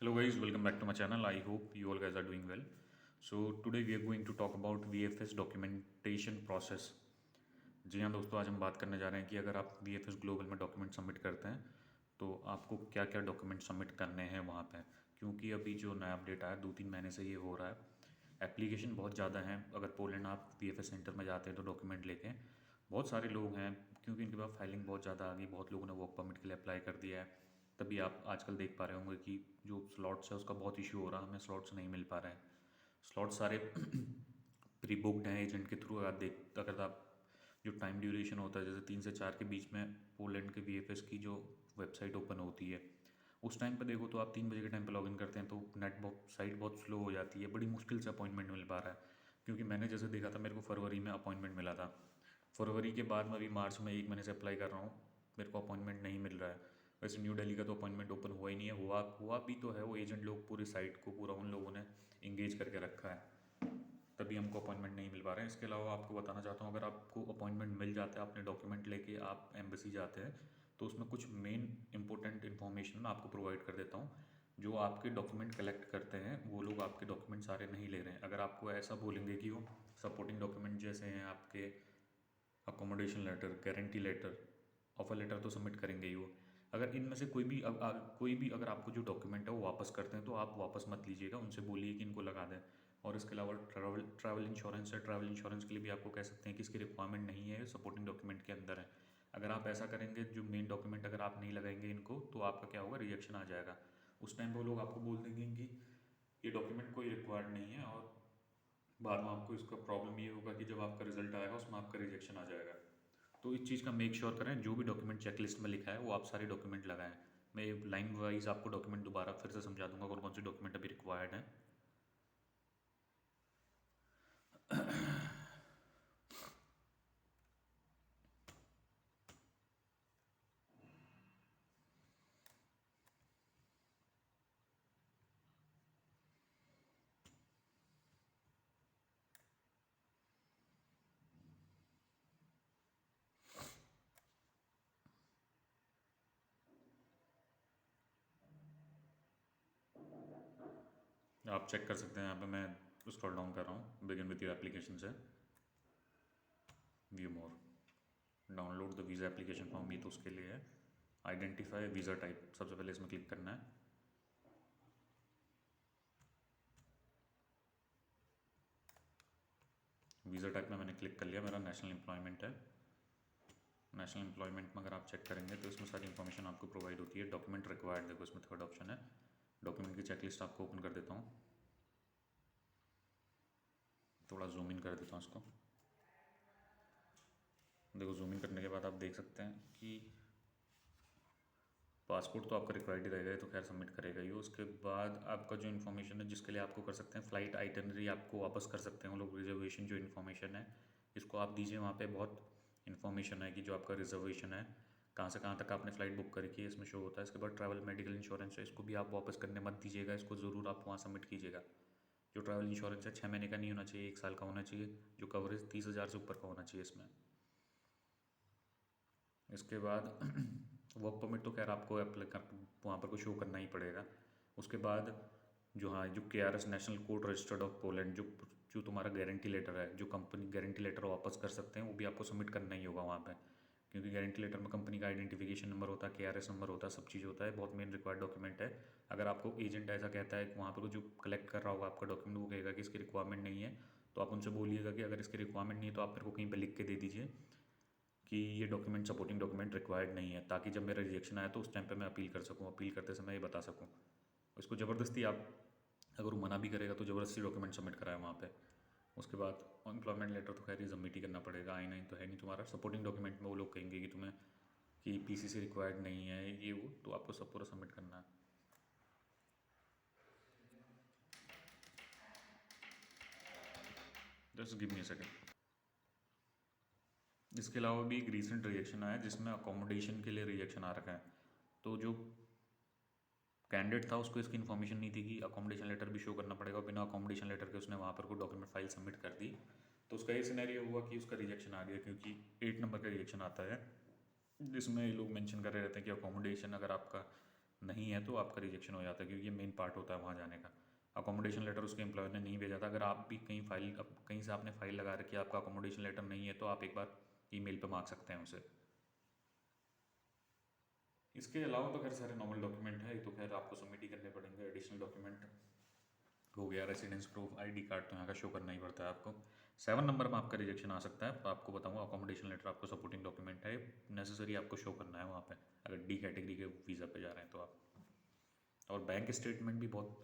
Hello guys, welcome back to my channel. I hope you all guys are doing well. So today we are going to talk about VFS documentation process. जी हाँ दोस्तों, आज हम बात करने जा रहे हैं कि अगर आप VFS ग्लोबल में डॉक्यूमेंट सबमिट करते हैं तो आपको क्या क्या डॉक्यूमेंट सबमिट करने हैं वहाँ पे, क्योंकि अभी जो नया अपडेट आया 2-3 महीने से ये हो रहा है। एप्लीकेशन बहुत ज़्यादा हैं। अगर पोलैंड आप VFS सेंटर में जाते हैं तो डॉक्यूमेंट लेके बहुत सारे लोग हैं, क्योंकि इनके पास फाइलिंग बहुत ज़्यादा आ गई। बहुत लोगों ने वर्क परमिट के लिए अप्लाई कर दिया है। तभी आप आजकल देख पा रहे होंगे कि जो स्लॉट्स है उसका बहुत इशू हो रहा है, हमें स्लॉट्स नहीं मिल पा रहे हैं। स्लॉट सारे प्री बुकड हैं एजेंट के थ्रू। अगर आप जो टाइम ड्यूरेशन होता है, जैसे 3 से 4 के बीच में पोलैंड के VFS की जो वेबसाइट ओपन होती है, उस टाइम पर देखो तो आप 3 बजे के टाइम पर लॉगिन करते हैं तो साइट बहुत स्लो हो जाती है। बड़ी मुश्किल से अपॉइंटमेंट मिल पा रहा है। क्योंकि मैंने जैसे देखा था, मेरे को फरवरी में अपॉइंटमेंट मिला था। फरवरी के बाद मैं अभी मार्च में 1 महीने से अप्लाई कर रहा हूँ, मेरे को अपॉइंटमेंट नहीं मिल रहा है। वैसे न्यू दिल्ली का तो अपॉइंटमेंट ओपन हुआ ही नहीं है। हुआ भी तो है, वो एजेंट लोग पूरी साइट को पूरा उन लोगों ने इंगेज करके रखा है, तभी हमको अपॉइंटमेंट नहीं मिल पा रहे हैं। इसके अलावा आपको बताना चाहता हूँ, अगर आपको अपॉइंटमेंट मिल जाता है, अपने डॉक्यूमेंट लेके आप एम्बेसी जाते हैं, तो उसमें कुछ मेन इंपॉर्टेंट इन्फॉर्मेशन मैं आपको प्रोवाइड कर देता हूँ। जो आपके डॉक्यूमेंट कलेक्ट करते हैं वो लोग आपके डॉक्यूमेंट सारे नहीं ले रहे हैं। अगर आपको ऐसा बोलेंगे कि वो सपोर्टिंग डॉक्यूमेंट जैसे हैं आपके accommodation letter, guarantee letter, offer letter तो सबमिट करेंगे ही वो। अगर इनमें से कोई भी अगर आपको जो डॉक्यूमेंट है वो वापस करते हैं तो आप वापस मत लीजिएगा, उनसे बोलिए कि इनको लगा दें। और इसके अलावा ट्रैवल इंश्योरेंस है, ट्रैवल इंश्योरेंस के लिए भी आपको कह सकते हैं कि इसकी रिक्वायरमेंट नहीं है, सपोर्टिंग डॉक्यूमेंट के अंदर है। अगर आप ऐसा करेंगे, जो मेन डॉक्यूमेंट अगर आप नहीं लगाएंगे इनको, तो आपका क्या होगा, रिजेक्शन आ जाएगा। उस टाइम पर वो लोग आपको बोल देंगे कि ये डॉक्यूमेंट कोई रिक्वायर्ड नहीं है, और बाद में आपको इसका प्रॉब्लम ये होगा कि जब आपका रिजल्ट आएगा उसमें आपका रिजेक्शन आ जाएगा। तो इस चीज़ का मेक श्योर करें, जो भी डॉक्यूमेंट चेकलिस्ट में लिखा है वो आप सारे डॉक्यूमेंट लगाएं। मैं लाइन वाइज आपको डॉक्यूमेंट दोबारा फिर से समझा दूंगा कौन कौन से डॉक्यूमेंट अभी रिक्वायर्ड हैं। आप चेक कर सकते हैं, यहाँ पे मैं स्क्रॉल डाउन कर रहा हूँ, बिगिन विद योर एप्लीकेशन से view more, download the visa application form, भी तो उसके लिए है। आइडेंटिफाई वीज़ा टाइप, सबसे पहले इसमें क्लिक करना है। वीज़ा टाइप में मैंने क्लिक कर लिया, मेरा नेशनल एम्प्लॉयमेंट है। नेशनल एम्प्लॉयमेंट में अगर आप चेक करेंगे तो इसमें सारी इन्फॉर्मेशन आपको प्रोवाइड होती है। डॉक्यूमेंट रिक्वायर्ड, देखो इसमें थर्ड ऑप्शन है। डॉक्यूमेंट की चेकलिस्ट आपको ओपन कर देता हूँ, थोड़ा जूम इन कर देता हूँ इसको। देखो जूम इन करने के बाद आप देख सकते हैं कि पासपोर्ट तो आपका रिक्वायर्ड ही रहेगा, ये तो खैर सबमिट करेगा ही। उसके बाद आपका जो इन्फॉर्मेशन है जिसके लिए आपको कर सकते हैं, फ़्लाइट आइटनरी आपको वापस कर सकते हैं वो लोग। रिजर्वेशन जो इन्फॉर्मेशन है इसको आप दीजिए, वहाँ पे बहुत इन्फॉर्मेशन है कि जो आपका रिजर्वेशन है, कहाँ से कहाँ तक आपने फ़्लाइट बुक करी की, इसमें शो होता है। इसके बाद ट्रैवल मेडिकल इंश्योरेंस है, इसको भी आप वापस करने मत दीजिएगा, इसको ज़रूर आप वहाँ सबमिट कीजिएगा। जो ट्रैवल इंश्योरेंस है 6 महीने का नहीं होना चाहिए, 1 साल का होना चाहिए। जो कवरेज 30,000 से ऊपर का होना चाहिए इसमें। इसके बाद वर्क परमिट तो खैर आपको अप्लाई कर वहाँ पर को शो करना ही पड़ेगा। उसके बाद जो, हाँ, जो KRS national court registered of Poland, जो जो तुम्हारा गारंटी लेटर है, जो कंपनी गारंटी लेटर वापस कर सकते हैं, वो भी आपको सबमिट करना ही होगा वहाँ पे। क्योंकि गारंटी लेटर में कंपनी का आइडेंटिफिकेशन नंबर होता है, KRS नंबर होता है, सब चीज़ होता है। बहुत मेन रिक्वायर्ड डॉक्यूमेंट है। अगर आपको एजेंट ऐसा कहता है कि वहाँ पर जो कलेक्ट कर रहा होगा आपका डॉक्यूमेंट, वो कहेगा कि इसकी रिक्वायरमेंट नहीं है, तो आप उनसे बोलिएगा कि अगर इसकी रिक्वायरमेंट नहीं है तो आप मेरे को कहीं पर लिख के दे दीजिए कि ये डॉक्यूमेंट सपोर्टिंग डॉक्यूमेंट रिक्वायर्ड नहीं है, ताकि जब मेरा रिजेक्शन आया तो उस टाइम पे मैं अपील कर सकूँ, अपील करते समय ये बता सकूँ। उसको ज़बरदस्ती आप, अगर वो मना भी करेगा तो ज़बरदस्ती डॉक्यूमेंट सबमिट कराए वहाँ पे। उसके बाद एम्प्लॉयमेंट लेटर तो खैर ये सबमिट ही करना पड़ेगा, I-9 तो है नहीं तुम्हारा। सपोर्टिंग डॉक्यूमेंट में वो लोग कहेंगे कि तुम्हें कि PCC रिक्वायर्ड नहीं है, ये वो, तो आपको सब पूरा सबमिट करना है। Just give me a second. इसके अलावा भी एक रीसेंट रिजेक्शन आया जिसमें अकोमोडेशन के लिए रिजेक्शन आ रखा है। तो जो कैंडिडेट था उसको इसकी इन्फॉर्मेशन नहीं थी कि अकोमोडेशन लेटर भी शो करना पड़ेगा, और बिना अकोमोडेशन लेटर के उसने वहाँ पर कोई डॉक्यूमेंट फाइल सबमिट कर दी। तो उसका ये सिनेरियो हुआ कि उसका रिजेक्शन आ गया, क्योंकि 8 नंबर का रिजेक्शन आता है जिसमें ये लोग मेंशन कर रहे रहते हैं कि अकोमोडेशन अगर आपका नहीं है तो आपका रिजेक्शन हो जाता है, क्योंकि ये मेन पार्ट होता है वहाँ जाने का। अकोमोडेशन लेटर उसके एम्प्लॉयर ने नहीं भेजा था, अगर आप भी कहीं से आपने फाइल लगा रखी है, आपका अकोमोडेशन लेटर नहीं है, तो आप एक बार ईमेल पे मांग सकते हैं उसे। इसके अलावा तो खैर सारे नॉर्मल डॉक्यूमेंट है, ये तो खैर आपको सबमिट ही करने पड़ेंगे। एडिशनल डॉक्यूमेंट हो गया, रेसिडेंस प्रूफ, आईडी कार्ड तो यहाँ का शो करना ही पड़ता है आपको। 7 नंबर में आपका रिजेक्शन आ सकता है, तो आपको बताऊँगा अकोमोडेशन लेटर आपको सपोर्टिंग डॉक्यूमेंट है, नेसेसरी आपको शो करना है वहाँ पे, अगर डी कैटेगरी के वीज़ा पे जा रहे हैं तो आप। और बैंक स्टेटमेंट भी बहुत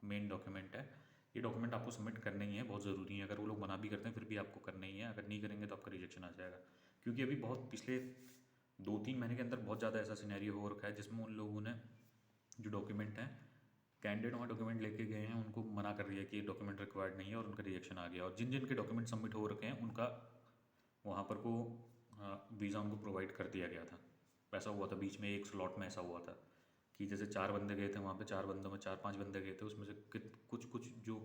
मेन डॉक्यूमेंट है, ये डॉक्यूमेंट आपको सबमिट करने ही है, बहुत ज़रूरी है। अगर वो लोग मना भी करते हैं फिर भी आपको करना ही है, अगर नहीं करेंगे तो आपका रिजेक्शन आ जाएगा। क्योंकि अभी बहुत पिछले 2-3 महीने के अंदर बहुत ज़्यादा ऐसा सिनेरियो हो रखा है जिसमें उन लोगों ने जो डॉक्यूमेंट हैं, कैंडिडेट वहाँ डॉक्यूमेंट लेके गए हैं, उनको मना कर दिया कि ये डॉक्यूमेंट रिक्वायर्ड नहीं है और उनका रिजेक्शन आ गया। और जिन जिन के डॉक्यूमेंट सबमिट हो रखे हैं उनका वहाँ पर को वीज़ा उनको प्रोवाइड कर दिया गया था। ऐसा हुआ था बीच में, एक स्लॉट में ऐसा हुआ था कि जैसे 4 बंदे गए थे वहाँ पे, 4 बंदों में 4-5 बंदे गए थे, उसमें से कुछ कुछ जो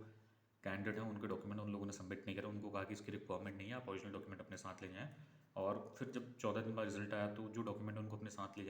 कैंडिडेट हैं उनके डॉक्यूमेंट उन लोगों ने सबमिट नहीं करा, उनको कहा कि इसकी रिक्वायरमेंट नहीं है, आप ओरिजिनल डॉक्यूमेंट अपने साथ ले जाएँ। और फिर जब 14 दिन बाद रिजल्ट आया तो जो डॉक्यूमेंट उनको अपने साथ ले